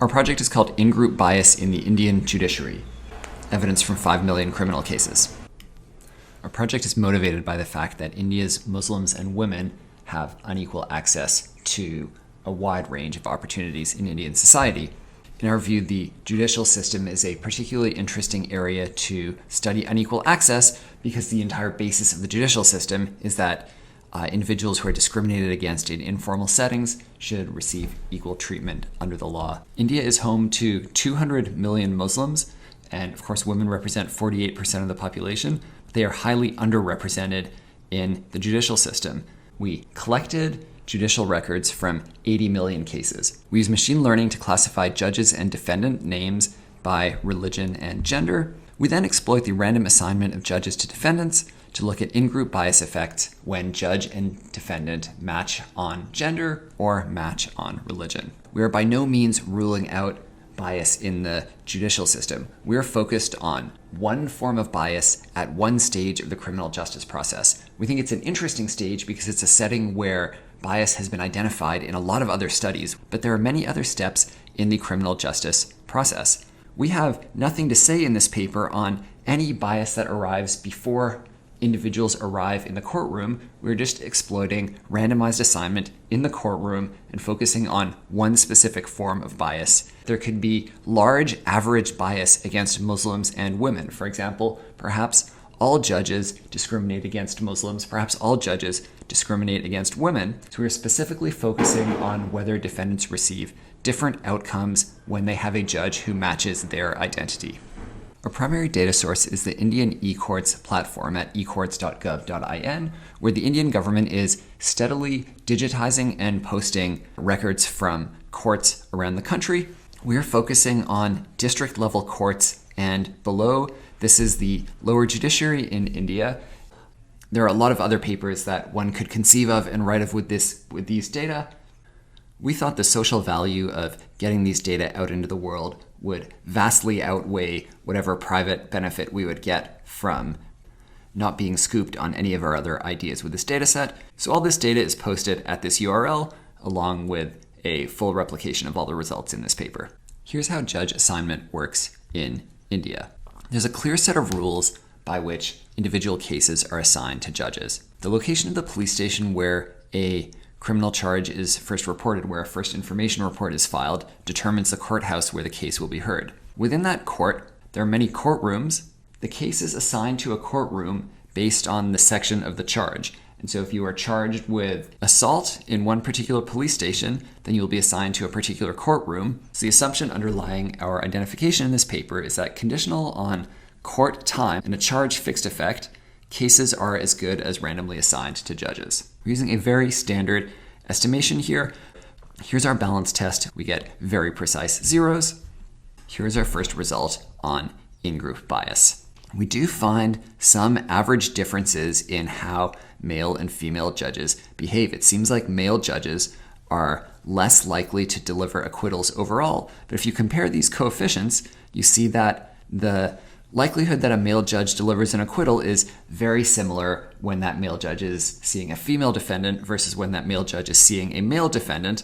Our project is called Ingroup Bias in the Indian Judiciary, evidence from 5 million criminal cases. Our project is motivated by the fact that India's Muslims and women have unequal access to a wide range of opportunities in Indian society. In our view, the judicial system is a particularly interesting area to study unequal access because the entire basis of the judicial system is that individuals who are discriminated against in informal settings should receive equal treatment under the law. India is home to 200 million Muslims, and of course women represent 48% of the population. But they are highly underrepresented in the judicial system. We collected judicial records from 80 million cases. We use machine learning to classify judges and defendant names by religion and gender. We then exploit the random assignment of judges to defendants to look at in-group bias effects when judge and defendant match on gender or match on religion. We are by no means ruling out bias in the judicial system. We are focused on one form of bias at one stage of the criminal justice process. We think it's an interesting stage because it's a setting where bias has been identified in a lot of other studies, but there are many other steps in the criminal justice process. We have nothing to say in this paper on any bias that arrives before individuals arrive in the courtroom. We're just exploiting randomized assignment in the courtroom and focusing on one specific form of bias. There could be large average bias against Muslims and women. For example, perhaps all judges discriminate against Muslims, perhaps all judges discriminate against women. So we're specifically focusing on whether defendants receive different outcomes when they have a judge who matches their identity. Our primary data source is the Indian eCourts platform at ecourts.gov.in, where the Indian government is steadily digitizing and posting records from courts around the country. We are focusing on district-level courts, and below, this is the lower judiciary in India. There are a lot of other papers that one could conceive of and write of with these data. We thought the social value of getting these data out into the world would vastly outweigh whatever private benefit we would get from not being scooped on any of our other ideas with this data set. So all this data is posted at this URL along with a full replication of all the results in this paper. Here's how judge assignment works in India. There's a clear set of rules by which individual cases are assigned to judges. The location of the police station where a criminal charge is first reported, where a first information report is filed, determines the courthouse where the case will be heard. Within that court, there are many courtrooms. The case is assigned to a courtroom based on the section of the charge. And so if you are charged with assault in one particular police station, then you'll be assigned to a particular courtroom. So the assumption underlying our identification in this paper is that conditional on court time and a charge fixed effect, cases are as good as randomly assigned to judges. We're using a very standard estimation here. Here's our balance test. We get very precise zeros. Here's our first result on in-group bias. We do find some average differences in how male and female judges behave. It seems like male judges are less likely to deliver acquittals overall. But if you compare these coefficients, you see that the likelihood that a male judge delivers an acquittal is very similar when that male judge is seeing a female defendant versus when that male judge is seeing a male defendant.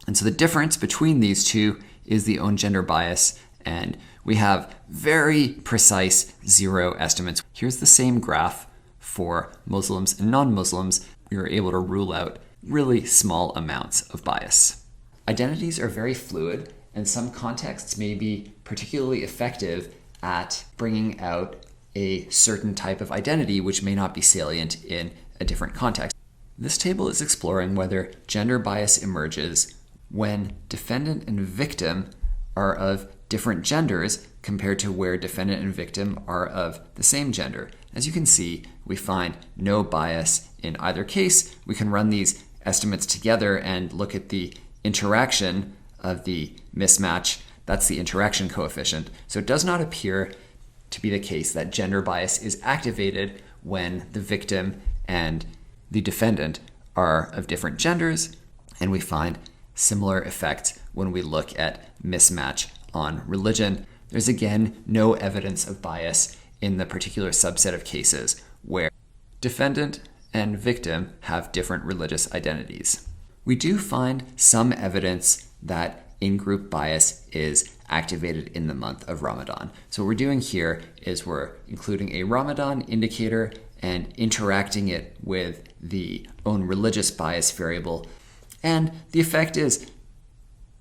And so the difference between these two is the own gender bias, and we have very precise zero estimates. Here's the same graph for Muslims and non-Muslims. We were able to rule out really small amounts of bias. Identities are very fluid, and some contexts may be particularly effective at bringing out a certain type of identity which may not be salient in a different context. This table is exploring whether gender bias emerges when defendant and victim are of different genders compared to where defendant and victim are of the same gender. As you can see, we find no bias in either case. We can run these estimates together and look at the interaction of the mismatch. That's the interaction coefficient. So it does not appear to be the case that gender bias is activated when the victim and the defendant are of different genders, and we find similar effects when we look at mismatch on religion. There's again no evidence of bias in the particular subset of cases where defendant and victim have different religious identities. We do find some evidence that in-group bias is activated in the month of Ramadan. So what we're doing here is we're including a Ramadan indicator and interacting it with the own religious bias variable. And the effect is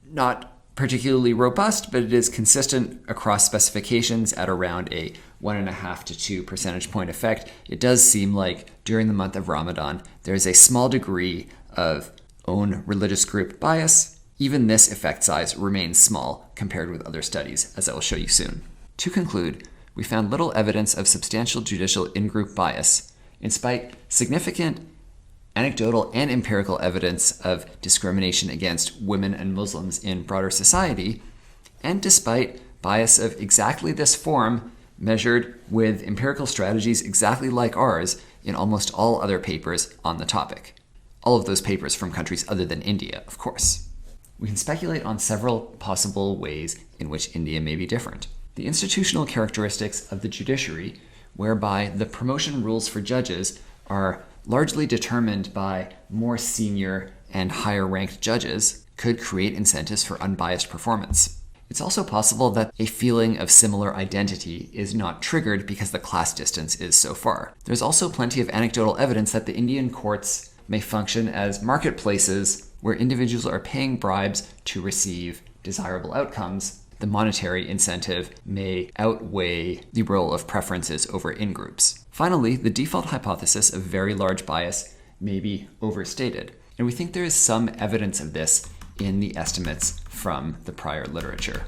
not particularly robust, but it is consistent across specifications at around a 1.5 to 2 percentage point effect. It does seem like during the month of Ramadan, there's a small degree of own religious group bias. Even this effect size remains small compared with other studies, as I will show you soon. To conclude, we found little evidence of substantial judicial in-group bias, in spite significant anecdotal and empirical evidence of discrimination against women and Muslims in broader society, and despite bias of exactly this form measured with empirical strategies exactly like ours in almost all other papers on the topic. All of those papers from countries other than India, of course. We can speculate on several possible ways in which India may be different. The institutional characteristics of the judiciary, whereby the promotion rules for judges are largely determined by more senior and higher ranked judges, could create incentives for unbiased performance. It's also possible that a feeling of similar identity is not triggered because the class distance is so far. There's also plenty of anecdotal evidence that the Indian courts may function as marketplaces where individuals are paying bribes to receive desirable outcomes. The monetary incentive may outweigh the role of preferences over in-groups. Finally, the default hypothesis of very large bias may be overstated, and we think there is some evidence of this in the estimates from the prior literature.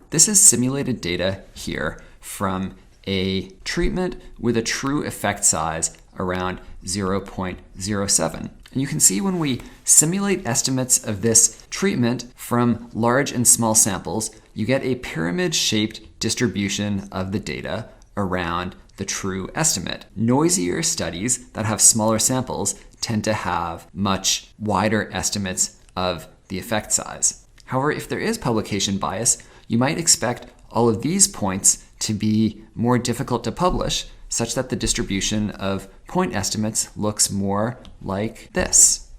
This is simulated data here from a treatment with a true effect size around 0.07. And you can see when we simulate estimates of this treatment from large and small samples, you get a pyramid-shaped distribution of the data around the true estimate. Noisier studies that have smaller samples tend to have much wider estimates of the effect size. However, if there is publication bias, you might expect all of these points to be more difficult to publish, such that the distribution of point estimates looks more like this.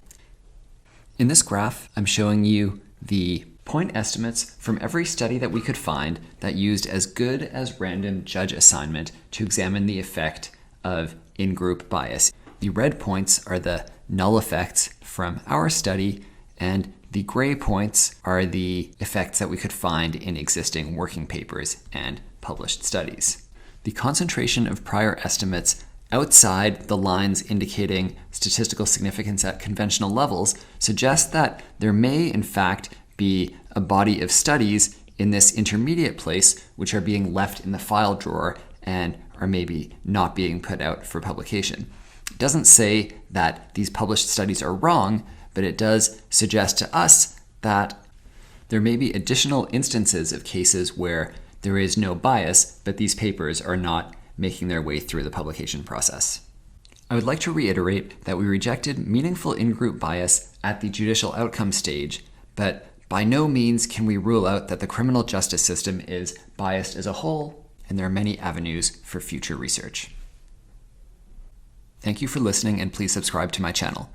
In this graph, I'm showing you the point estimates from every study that we could find that used as good as random judge assignment to examine the effect of in-group bias. The red points are the null effects from our study, and the gray points are the effects that we could find in existing working papers and published studies. The concentration of prior estimates outside the lines indicating statistical significance at conventional levels suggests that there may, in fact, be a body of studies in this intermediate place which are being left in the file drawer and are maybe not being put out for publication. It doesn't say that these published studies are wrong, but it does suggest to us that there may be additional instances of cases where there is no bias, but these papers are not making their way through the publication process. I would like to reiterate that we rejected meaningful in-group bias at the judicial outcome stage, but by no means can we rule out that the criminal justice system is biased as a whole, and there are many avenues for future research. Thank you for listening, and please subscribe to my channel.